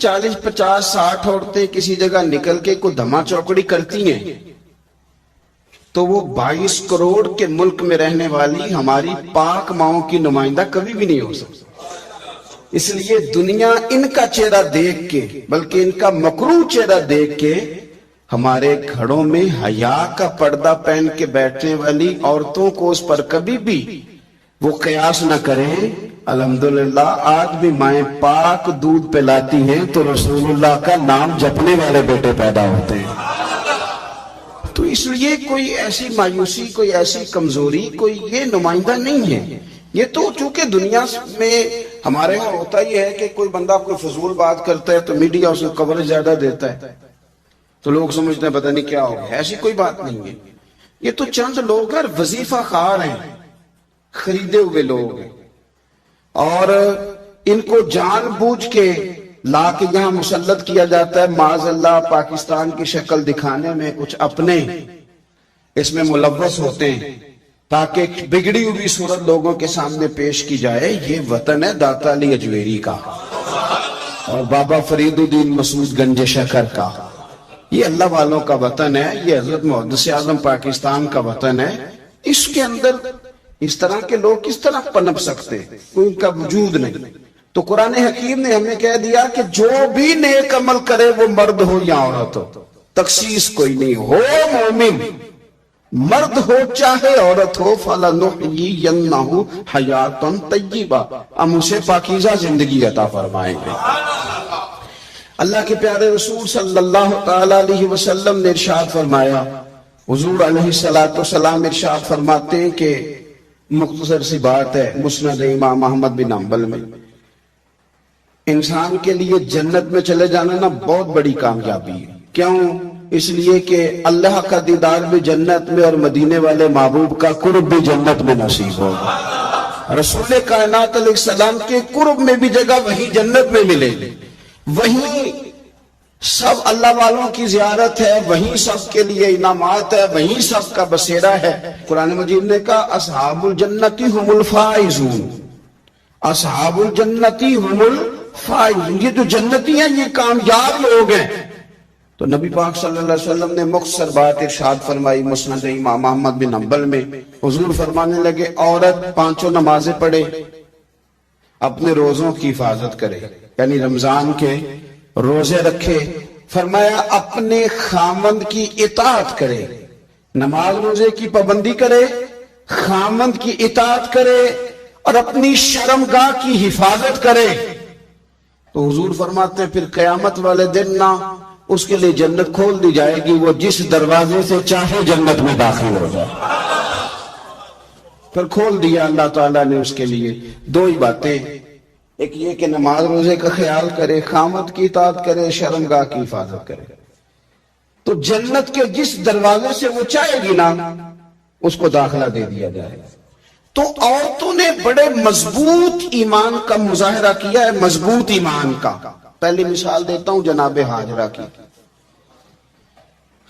40-50-60 عورتیں کسی جگہ نکل کے کوئی دھما چوکڑی کرتی ہیں تو وہ 22 کروڑ کے ملک میں رہنے والی ہماری پاک ماؤں کی نمائندہ کبھی بھی نہیں ہو سکتی۔ اس لیے دنیا ان کا چہرہ دیکھ کے بلکہ ان کا مکروہ چہرہ دیکھ کے ہمارے گھروں میں حیا کا پردہ پہن کے بیٹھنے والی عورتوں کو اس پر کبھی بھی وہ قیاس نہ کریں۔ الحمدللہ آج بھی مائیں پاک دودھ پلاتی ہیں تو رسول اللہ کا نام جپنے والے بیٹے پیدا ہوتے ہیں۔ تو اس لیے کوئی ایسی مایوسی، کوئی ایسی کمزوری، کوئی یہ نمائندہ نہیں ہے۔ یہ تو چونکہ دنیا میں ہمارے یہاں ہوتا ہی ہے کہ کوئی بندہ کوئی فضول بات کرتا ہے تو میڈیا اسے کورج زیادہ دیتا ہے تو لوگ سمجھتے ہیں پتہ نہیں کیا ہوگا۔ ایسی کوئی بات نہیں ہے۔ یہ تو چند لوگ ہیں، وظیفہ خوار ہیں، خریدے ہوئے لوگ ہیں، اور ان کو جان بوجھ کے لا کے یہاں مسلط کیا جاتا ہے معاذ اللہ پاکستان کی شکل دکھانے میں۔ کچھ اپنے اس میں ملوث ہوتے ہیں تاکہ بگڑی ہوئی صورت لوگوں کے سامنے پیش کی جائے۔ یہ وطن ہے داتا علی اجویری کا اور بابا فرید الدین مسعود گنج شکر کا، یہ اللہ والوں کا وطن ہے، یہ حضرت محدث اعظم پاکستان کا وطن ہے۔ اس کے اندر اس طرح کے لوگ کس طرح پنپ سکتے ہیں؟ کوئی ان کا وجود نہیں۔ تو قرآن حکیم نے ہمیں کہہ دیا کہ جو بھی نیک عمل کرے وہ مرد ہو یا عورت ہو، تخصیص کوئی نہیں، ہو مومن مرد ہو چاہے عورت ہو، فَلَنُحْيِيَنَّهُ حَيَاةً طَيِّبَةً، ہم اسے پاکیزہ زندگی عطا فرمائیں گے۔ اللہ کے پیارے رسول صلی اللہ تعالی علیہ وسلم نے ارشاد فرمایا، حضور علیہ السلام ارشاد فرماتے ہیں کہ مختصر سی بات ہے، مسند امام احمد بن حنبل میں، انسان کے لیے جنت میں چلے جانا نا بہت بڑی کامیابی ہے۔ کیوں؟ اس لیے کہ اللہ کا دیدار بھی جنت میں اور مدینے والے محبوب کا قرب بھی جنت میں نصیب ہوگا۔ رسول کائنات علیہ السلام کے قرب میں بھی جگہ وہی جنت میں ملے گی، وہیں سب اللہ والوں کی زیارت ہے، وہیں سب کے لیے انعامات ہے، وہیں سب کا بسیرا ہے۔ قرآن مجید نے کہا اصحاب الجنتی ہم الفائزون، اصحاب الجنتی ہم الفائزون، یہ جو جنتی ہیں یہ کامیاب لوگ ہیں۔ تو نبی پاک صلی اللہ علیہ وسلم نے مختصر بات ارشاد فرمائی مسند امام احمد بن حنبل میں۔ حضور فرمانے لگے عورت 5 نمازیں پڑھے، اپنے روزوں کی حفاظت کرے، یعنی رمضان کے روزے رکھے، فرمایا اپنے خامند کی اطاعت کرے، نماز روزے کی پابندی کرے، خامند کی اطاعت کرے اور اپنی شرمگاہ کی حفاظت کرے۔ تو حضور فرماتے ہیں پھر قیامت والے دن نہ اس کے لیے جنت کھول دی جائے گی، وہ جس دروازے سے چاہے جنت میں داخل ہو جائے۔ پھر کھول دیا اللہ تعالیٰ نے اس کے لیے۔ 2 ہی باتیں، ایک یہ کہ نماز روزے کا خیال کرے، خامد کی اطاعت کرے، شرمگاہ کی حفاظت کرے، تو جنت کے جس دروازے سے وہ چاہے گی نا اس کو داخلہ دے دیا جائے۔ تو عورتوں نے بڑے مضبوط ایمان کا مظاہرہ کیا ہے، مضبوط ایمان کا۔ پہلی مثال دیتا ہوں جناب ہاجرہ کی۔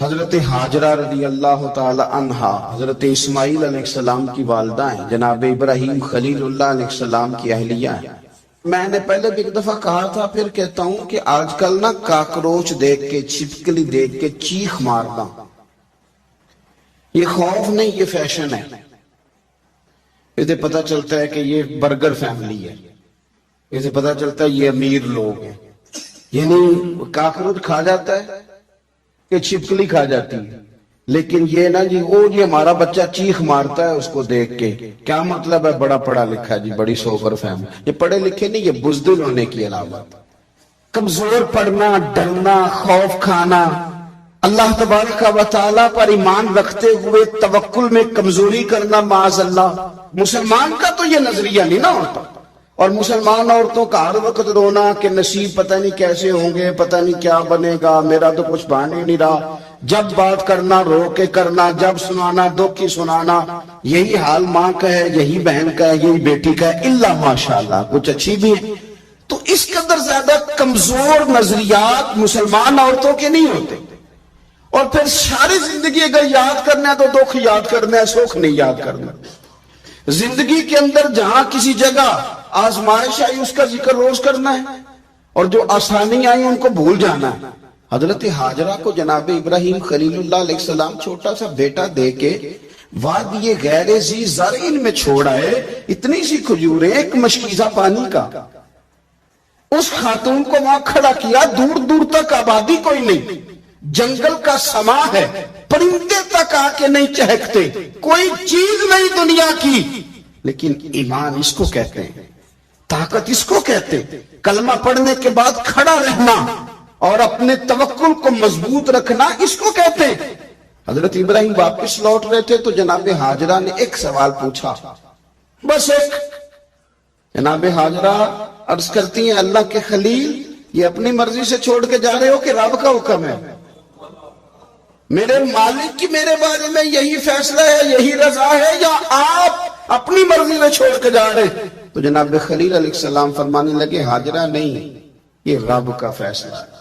حضرت ہاجرہ رضی اللہ تعالی عنہا حضرت اسماعیل علیہ السلام کی والدہ ہیں، جناب ابراہیم خلیل اللہ علیہ السلام کی اہلیہ ہیں۔ میں نے پہلے بھی ایک دفعہ کہا تھا، پھر کہتا ہوں کہ آج کل نا کاکروچ دیکھ کے، چھپکلی دیکھ کے چیخ مارنا یہ خوف نہیں، یہ فیشن ہے۔ اسے پتہ چلتا ہے کہ یہ برگر فیملی ہے، اسے پتہ چلتا ہے یہ امیر لوگ ہیں۔ یعنی کاکروچ کھا جاتا ہے کہ چھپکلی کھا جاتی ہے، لیکن یہ نا جی وہ جی ہمارا بچہ چیخ مارتا ہے اس کو دیکھ کے، کیا مطلب ہے؟ بڑا پڑھا لکھا جی، بڑی سوبر فہم۔ یہ پڑھے لکھے نہیں، یہ بزدل ہونے کی علامت۔ کمزور پڑھنا، ڈرنا، خوف کھانا، اللہ تبارک و تعالیٰ پر ایمان رکھتے ہوئے توکل میں کمزوری کرنا، معاذ اللہ۔ مسلمان کا تو یہ نظریہ نہیں نا ہوتا، اور مسلمان عورتوں کا ہر وقت رونا کہ نصیب پتہ نہیں کیسے ہوں گے، پتہ نہیں کیا بنے گا، میرا تو کچھ بن ہی نہیں رہا۔ جب بات کرنا رو کے کرنا، جب سنانا دکھ کی سنانا۔ یہی حال ماں کا ہے، یہی بہن کا ہے، یہی بیٹی کا ہے، اللہ ماشاءاللہ کچھ اچھی بھی ہے۔ تو اس قدر زیادہ کمزور نظریات مسلمان عورتوں کے نہیں ہوتے۔ اور پھر ساری زندگی اگر یاد کرنا ہے تو دکھ یاد کرنا ہے، سکھ نہیں یاد کرنا۔ زندگی کے اندر جہاں کسی جگہ آزمائش آئی اس کا ذکر روز کرنا ہے، اور جو آسانی آئی ان کو بھول جانا ہے۔ حضرت حاجرہ کو جناب ابراہیم خلیل اللہ علیہ السلام چھوٹا سا بیٹا دے کے وادی غیر ذی زرعین میں چھوڑ آئے، اتنی سی کھجوریں، ایک مشکیزہ پانی کا۔ اس خاتون کو وہاں کھڑا کیا، دور دور تک آبادی کوئی نہیں، جنگل کا سما ہے، پرندے تک آ کے نہیں چہکتے، کوئی چیز نہیں دنیا کی، لیکن ایمان اس کو کہتے ہیں، طاقت اس کو کہتے ہیں، کلمہ پڑھنے کے بعد کھڑا رہنا اور اپنے توکل کو مضبوط رکھنا اس کو کہتے ہیں۔ حضرت ابراہیم واپس لوٹ رہے تھے تو جناب حاجرہ نے ایک سوال پوچھا، بس ایک۔ جناب حاجرہ عرض کرتی ہیں، اللہ کے خلیل، یہ اپنی مرضی سے چھوڑ کے جا رہے ہو کہ رب کا حکم ہے؟ میرے مالک کی میرے بارے میں یہی فیصلہ ہے، یہی رضا ہے، یا آپ اپنی مرضی سے چھوڑ کے جا رہے ہیں؟ تو جناب خلیل علیہ السلام فرمانے لگے، حاجرہ نہیں، یہ رب کا فیصلہ ہے،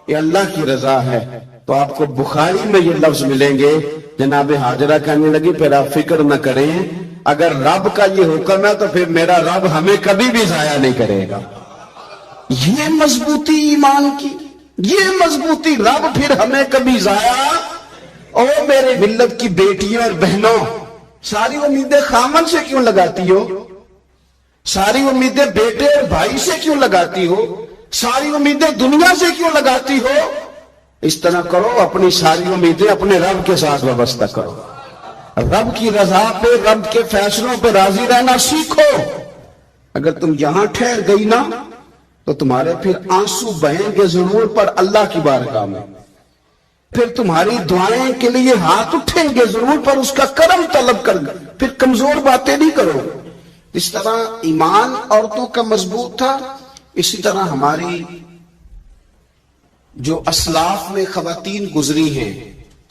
یہ اللہ کی رضا ہے۔ تو آپ کو بخاری میں یہ لفظ ملیں گے، جناب حاجرہ کہنے لگی پھر آپ فکر نہ کریں، اگر رب کا یہ حکم ہے تو پھر میرا رب ہمیں کبھی بھی ضائع نہیں کرے گا۔ یہ مضبوطی ایمان کی، یہ مضبوطی، رب پھر ہمیں کبھی ضائع۔ اور میرے ملت کی بیٹیوں اور بہنوں، ساری امیدیں خامن سے کیوں لگاتی ہو؟ ساری امیدیں بیٹے اور بھائی سے کیوں لگاتی ہو؟ ساری امیدیں دنیا سے کیوں لگاتی ہو؟ اس طرح کرو، اپنی ساری امیدیں اپنے رب کے ساتھ وابستہ کرو، رب کی رضا پہ، رب کے فیصلوں پہ راضی رہنا سیکھو۔ اگر تم یہاں ٹھہر گئی نا تو تمہارے پھر آنسو بہیں گے ضرور پر اللہ کی بارگاہ میں، پھر تمہاری دعائیں کے لیے ہاتھ اٹھیں گے ضرور پر اس کا کرم طلب کر گا، پھر کمزور باتیں نہیں کرو۔ اس طرح ایمان عورتوں کا مضبوط تھا، اسی طرح ہماری جو اسلاف میں خواتین گزری ہیں،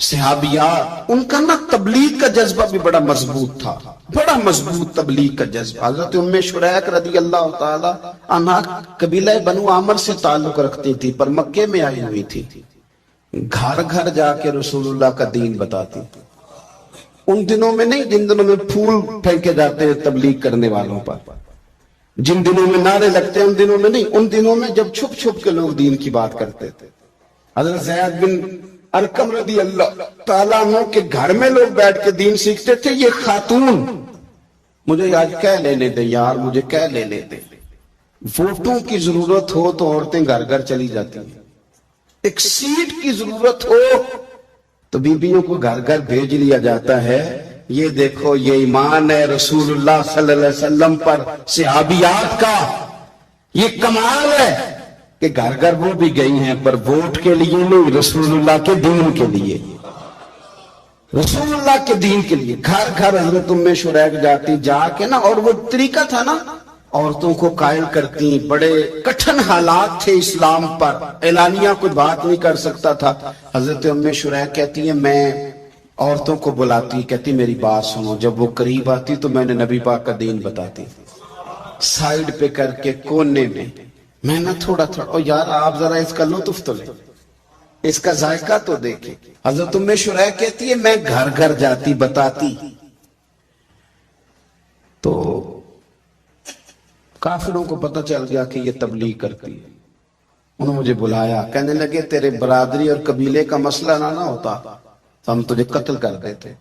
صحابیات، ان کا نا تبلیغ کا جذبہ بھی بڑا مضبوط تھا، بڑا مضبوط تبلیغ کا جذبہ۔ حضرت ام شریک رضی اللہ تعالی عنہا قبیلہ بنو عامر سے تعلق رکھتی تھی، پر مکے میں آئی ہوئی تھی، گھر گھر جا کے رسول اللہ کا دین بتاتی۔ ان دنوں میں نہیں جن دنوں میں پھول پھینکے جاتے ہیں تبلیغ کرنے والوں پر، جن دنوں میں نعرے لگتے ہیں ان دنوں میں نہیں، ان دنوں میں جب چھپ چھپ کے لوگ دین کی بات کرتے تھے۔ حضرت زید بن ارقم رضی اللہ تعالیٰ عنہ کے گھر میں لوگ بیٹھ کے دین سیکھتے تھے۔ یہ خاتون، مجھے آج کہہ لینے دے یار، مجھے کہہ لینے دے، ووٹوں کی ضرورت ہو تو عورتیں گھر گھر چلی جاتی ہیں، ایک سیٹ کی ضرورت ہو تو بیویوں کو گھر گھر بھیج لیا جاتا ہے۔ یہ دیکھو، یہ ایمان ہے رسول اللہ صلی اللہ علیہ وسلم پر صحابیات کا، یہ کمال ہے کہ گھر گھر وہ بھی گئی ہیں، پر ووٹ کے لیے نہیں، رسول اللہ کے دین کے لیے، رسول اللہ کے دین کے لیے گھر گھر حضرت ام شریک جاتی، جا کے نا، اور وہ طریقہ تھا نا، عورتوں کو قائل کرتی، بڑے کٹھن حالات تھے اسلام پر، اعلانیہ کوئی بات نہیں کر سکتا تھا۔ حضرت ام شریک کہتی ہے میں عورتوں کو بلاتی، کہتی میری بات سنو، جب وہ قریب آتی تو میں نے نبی پاک کا دین بتاتی، سائیڈ پہ کر کے کونے میں نہ تھوڑا تھوڑا، او یار آپ ذرا اس کا لطف تو لیں، اس کا ذائقہ تو دیکھیں۔ حضرت ام شریک کہتی ہے میں گھر گھر جاتی بتاتی، تو کافروں کو پتہ چل گیا کہ یہ تبلیغ کرتی ہے، انہوں نے مجھے بلایا، کہنے لگے تیرے برادری اور قبیلے کا مسئلہ نہ ہوتا تو ہم تجھے قتل کر دیتے،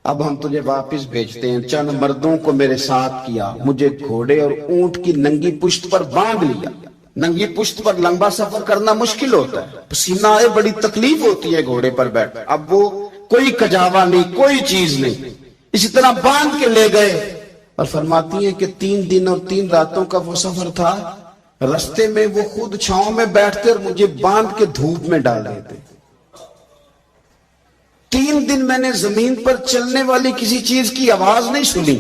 اب ہم تجھے واپس بھیجتے ہیں۔ چند مردوں کو میرے ساتھ کیا، مجھے گھوڑے اور اونٹ کی ننگی پشت پر باندھ لیا۔ ننگی پشت پر لمبا سفر کرنا مشکل ہوتا ہے، پسینہ آئے، بڑی تکلیف ہوتی ہے گھوڑے پر بیٹھ، اب وہ کوئی کجاوا نہیں، کوئی چیز نہیں، اسی طرح باندھ کے لے گئے۔ اور فرماتی ہیں کہ 3 دن اور 3 راتوں کا وہ سفر تھا، رستے میں وہ خود چھاؤں میں بیٹھتے اور مجھے باندھ کے دھوپ میں ڈال دیتے۔ 3 دن میں نے زمین پر چلنے والی کسی چیز کی آواز نہیں سنی،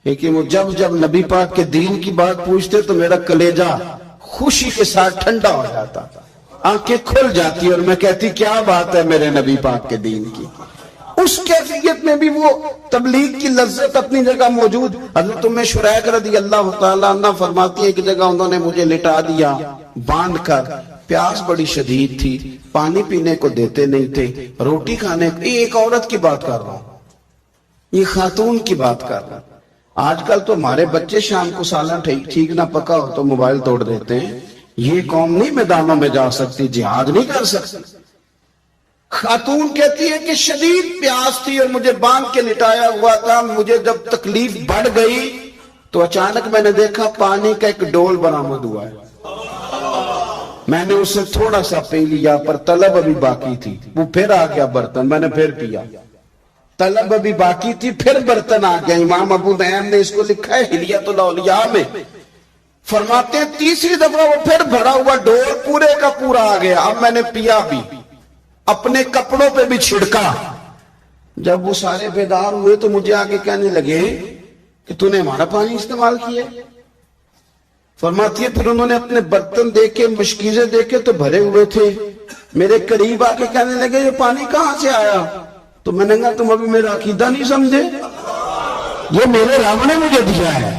لیکن وہ جب جب نبی پاک کے دین کی بات پوچھتے تو میرا کلیجہ خوشی کے ساتھ ٹھنڈا ہو جاتا، آنکھیں کھل جاتی اور میں کہتی کیا بات ہے میرے نبی پاک کے دین کی۔ اس کیفیت میں بھی وہ تبلیغ کی لذت اپنی جگہ موجود۔ حضرت ام شریک رضی اللہ تعالیٰ عنہ فرماتی ہے کہ جگہ انہوں نے مجھے لٹا دیا باندھ کر، پیاس بڑی شدید تھی، پانی پینے کو دیتے نہیں تھے، روٹی کھانے کو، ایک عورت کی بات کر رہا ہوں، یہ خاتون کی بات کر رہا ہوں۔ آج کل تو ہمارے بچے شام کو سالن ٹھیک نہ پکا ہو تو موبائل توڑ دیتے ہیں، یہ قوم نہیں میدانوں میں جا سکتی، جہاد نہیں کر سکتی۔ خاتون کہتی ہے کہ شدید پیاس تھی اور مجھے باندھ کے لٹایا ہوا تھا، مجھے جب تکلیف بڑھ گئی تو اچانک میں نے دیکھا پانی کا ایک ڈول برآمد ہوا ہے، میں نے اسے تھوڑا سا پی لیا، پر طلب ابھی باقی تھی، وہ پھر آ گیا برتن، میں نے پھر پیا، طلب ابھی باقی تھی، پھر برتن آ گیا۔ امام ابو نعیم نے اس کو لکھا ہے حلیۃ الاولیاء میں، فرماتے ہیں تیسری دفعہ وہ پھر بھرا ہوا ڈول پورے کا پورا آ گیا، اب میں نے پیا بھی، اپنے کپڑوں پہ بھی چھڑکا۔ جب وہ سارے بیدار ہوئے تو مجھے آگے کہنے لگے کہ تو نے ہمارا پانی استعمال کیا۔ فرماتی ہے پھر انہوں نے اپنے برتن دیکھے، مشکیزیں دیکھے تو بھرے ہوئے تھے، میرے قریب آ کے کہنے لگے یہ پانی کہاں سے آیا؟ تو میں نے کہا تم ابھی میرا عقیدہ نہیں سمجھے، یہ میرے رب نے مجھے دیا ہے،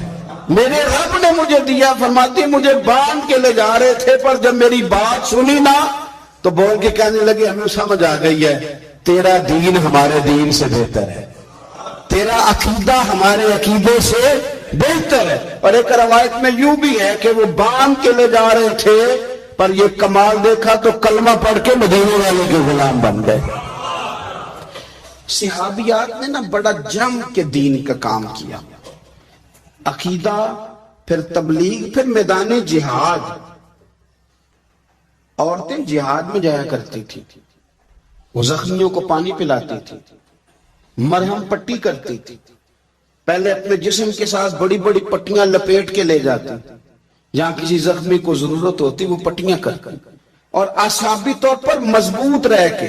میرے رب نے مجھے دیا۔ فرماتی ہے مجھے باندھ کے لے جا رہے تھے، پر جب میری بات سنی نا تو بول کے کہنے لگے ہمیں سمجھ آ گئی ہے تیرا دین ہمارے دین سے بہتر ہے، تیرا عقیدہ ہمارے عقیدے سے بہتر ہے۔ اور ایک روایت میں یوں بھی ہے کہ وہ باندھ کے لے جا رہے تھے، پر یہ کمال دیکھا تو کلمہ پڑھ کے مدینے والے کے غلام بن گئے۔ صحابیات نے نا بڑا جم کے دین کا کام کیا، عقیدہ، پھر تبلیغ، پھر میدان جہاد۔ عورتیں جہاد میں جایا کرتی تھی، وہ زخمیوں کو پانی پلاتی تھی، مرہم پٹی کرتی تھی، پہلے اپنے جسم کے ساتھ بڑی بڑی پٹیاں لپیٹ کے لے جاتی، جہاں کسی زخمی کو ضرورت ہوتی وہ پٹیاں کرتی، اور اعصابی طور پر مضبوط رہ کے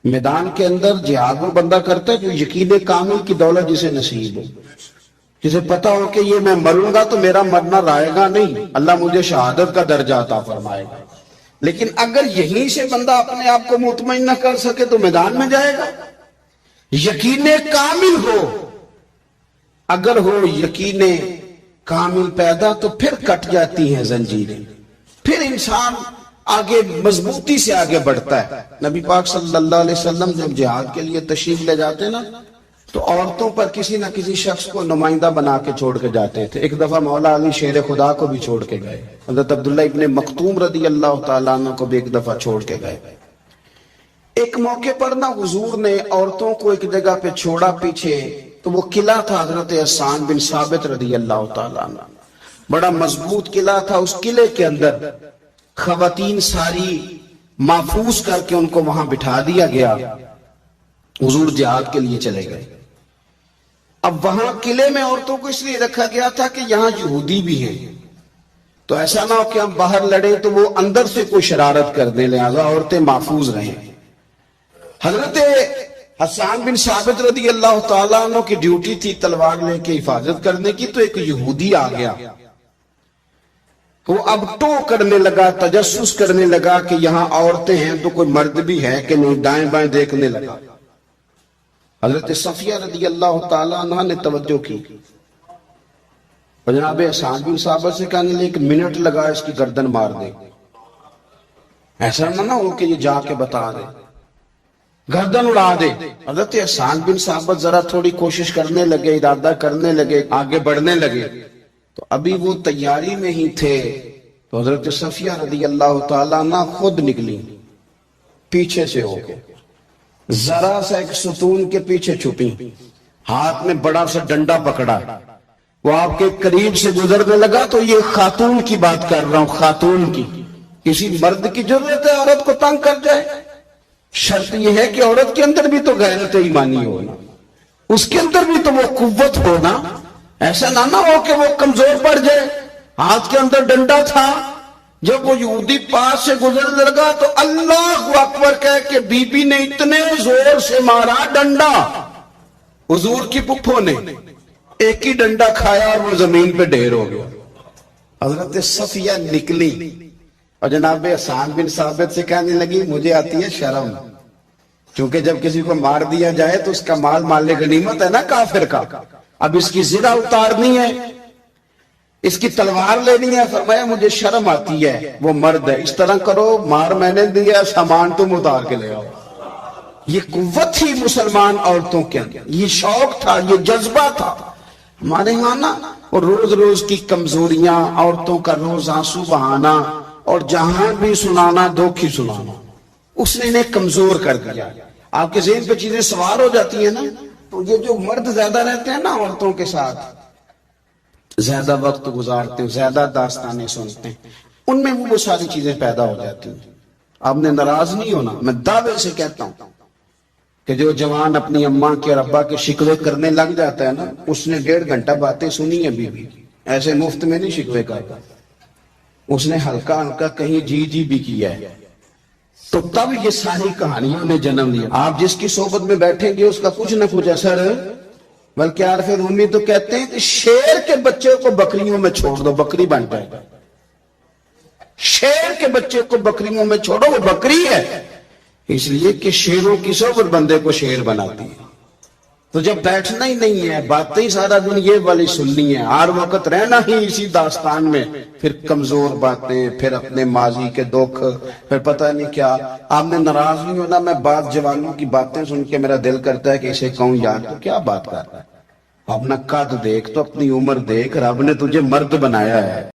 میدان کے اندر جہاد وہ بندہ کرتا ہے جو یقین کامل کی دولت جسے نصیب ہو، جسے پتا ہو کہ یہ میں مروں گا تو میرا مرنا رائے گا نہیں، اللہ مجھے شہادت کا درجہ عطا فرمائے گا۔ لیکن اگر یہیں سے بندہ اپنے آپ کو مطمئن نہ کر سکے تو میدان میں جائے گا۔ یقین کامل ہو، اگر ہو یقین کامل پیدا تو پھر کٹ جاتی ہیں زنجیریں، پھر انسان آگے مضبوطی سے آگے بڑھتا ہے۔ نبی پاک صلی اللہ علیہ وسلم جب جہاد کے لیے تشریف لے جاتے نا تو عورتوں پر کسی نہ کسی شخص کو نمائندہ بنا کے چھوڑ کے جاتے تھے۔ ایک دفعہ مولا علی شیر خدا کو بھی چھوڑ کے گئے، حضرت عبداللہ ابن مکتوم رضی اللہ تعالیٰ عنہ کو بھی ایک دفعہ چھوڑ کے گئے۔ ایک موقع پر نا حضور نے عورتوں کو ایک جگہ پہ چھوڑا پیچھے، تو وہ قلعہ تھا حضرت حسان بن ثابت رضی اللہ تعالیٰ عنہ، بڑا مضبوط قلعہ تھا۔ اس قلعے کے اندر خواتین ساری محفوظ کر کے ان کو وہاں بٹھا دیا گیا، حضور جہاد کے لیے چلے گئے۔ اب وہاں قلعے میں عورتوں کو اس لیے رکھا گیا تھا کہ یہاں یہودی بھی ہیں، تو ایسا نہ ہو کہ ہم باہر لڑیں تو وہ اندر سے کوئی شرارت کر دیں، لہذا عورتیں محفوظ رہیں۔ حضرت حسان بن ثابت رضی اللہ تعالیٰ عنہ کی ڈیوٹی تھی تلوار لے کے حفاظت کرنے کی، تو ایک یہودی آ گیا، وہ اب ٹو کرنے لگا، تجسس کرنے لگا کہ یہاں عورتیں ہیں تو کوئی مرد بھی ہے کہ نہیں، دائیں بائیں دیکھنے لگا۔ حضرت صفیہ رضی اللہ تعالیٰ عنہ نے توجہ کی، جناب حسان بن ثابت سے کہنے لے 1 منٹ لگا اس کی گردن مار دے، ایسا نہ ہو کہ یہ جا کے بتا دے، گردن اڑا دے۔ حضرت حسان بن ثابت ذرا تھوڑی کوشش کرنے لگے، ارادہ کرنے لگے، آگے بڑھنے لگے، تو ابھی وہ تیاری میں ہی تھے تو حضرت صفیہ رضی اللہ تعالیٰ عنہ خود نکلی پیچھے سے ہو کے، ذرا سا ایک ستون کے پیچھے چھپی، ہاتھ میں بڑا سا ڈنڈا پکڑا، وہ آپ کے قریب سے گزرنے لگا۔ تو یہ خاتون کی بات کر رہا ہوں، خاتون کی، کسی مرد کی ضرورت ہے عورت کو تنگ کر جائے؟ شرط یہ ہے کہ عورت کے اندر بھی تو غیرت ایمانی ہونا، اس کے اندر بھی تو وہ قوت ہونا، ایسا نہ ہو کہ وہ کمزور پڑ جائے۔ ہاتھ کے اندر ڈنڈا تھا، جب وہ یہودی پاس سے گزرنے لگا تو اللہ اکبر کہہ کے بی بی نے اتنے زور سے مارا ڈنڈا، حضور کی پھپھو نے ایک ہی ڈنڈا کھایا اور وہ زمین پہ ڈھیر ہو گیا۔ حضرت صفیہ نکلی اور جناب حسان بن ثابت سے کہنے لگی مجھے آتی ہے شرم، کیونکہ جب کسی کو مار دیا جائے تو اس کا مال مال غنیمت ہے نا کافر کا، اب اس کی زرہ اتارنی ہے، اس کی تلوار لینی ہے۔ فرمایا مجھے شرم آتی ہے، وہ مرد ہے، اس طرح کرو مار میں نے دیا، سامان تم اتار کے لے آؤ۔ یہ قوت تھی مسلمان عورتوں کے اندر، یہ شوق تھا، یہ جذبہ تھا۔ ہمارے ہاں نا اور روز روز کی کمزوریاں، عورتوں کا روز آنسو بہانا اور جہاں بھی سنانا دکھ ہی سنانا، اس نے انہیں کمزور کر دیا۔ آپ کے ذہن پہ چیزیں سوار ہو جاتی ہیں نا، تو یہ جو مرد زیادہ رہتے ہیں نا عورتوں کے ساتھ، زیادہ وقت گزارتے ہیں، زیادہ داستانیں سنتے ہیں، ان میں وہ ساری چیزیں پیدا ہو جاتی ہیں۔ آپ نے ناراض نہیں ہونا، میں دعوے سے کہتا ہوں کہ جو جوان اپنی اماں کے اور ابا کے شکوے کرنے لگ جاتا ہے نا، اس نے 1.5 گھنٹہ باتیں سنی ہیں بیوی، ایسے مفت میں نہیں شکوے کرتا، اس نے ہلکا ہلکا کہیں جی جی بھی کیا ہے، تو تب یہ ساری کہانیوں نے جنم لیا۔ آپ جس کی صحبت میں بیٹھیں گے اس کا کچھ نہ کچھ اثر، بلکہ عارف رومی تو کہتے ہیں کہ شیر کے بچے کو بکریوں میں چھوڑ دو، بکری بن جائے گا۔ شیر کے بچے کو بکریوں میں چھوڑو، وہ بکری ہے، اس لیے کہ شیروں کی صحبت بندے کو شیر بناتی ہے۔ تو جب بیٹھنا ہی نہیں ہے، باتیں ہی سارا دن یہ والی سننی ہے، ہر وقت رہنا ہی اسی داستان میں، پھر کمزور باتیں، پھر اپنے ماضی کے دکھ، پھر پتہ نہیں کیا۔ آپ نے ناراض نہیں ہونا، میں بعض جوانوں کی باتیں سن کے میرا دل کرتا ہے کہ اسے کہوں یار تو کیا بات کر رہا ہے، اپنا قد دیکھ، تو اپنی عمر دیکھ، رب نے تجھے مرد بنایا ہے۔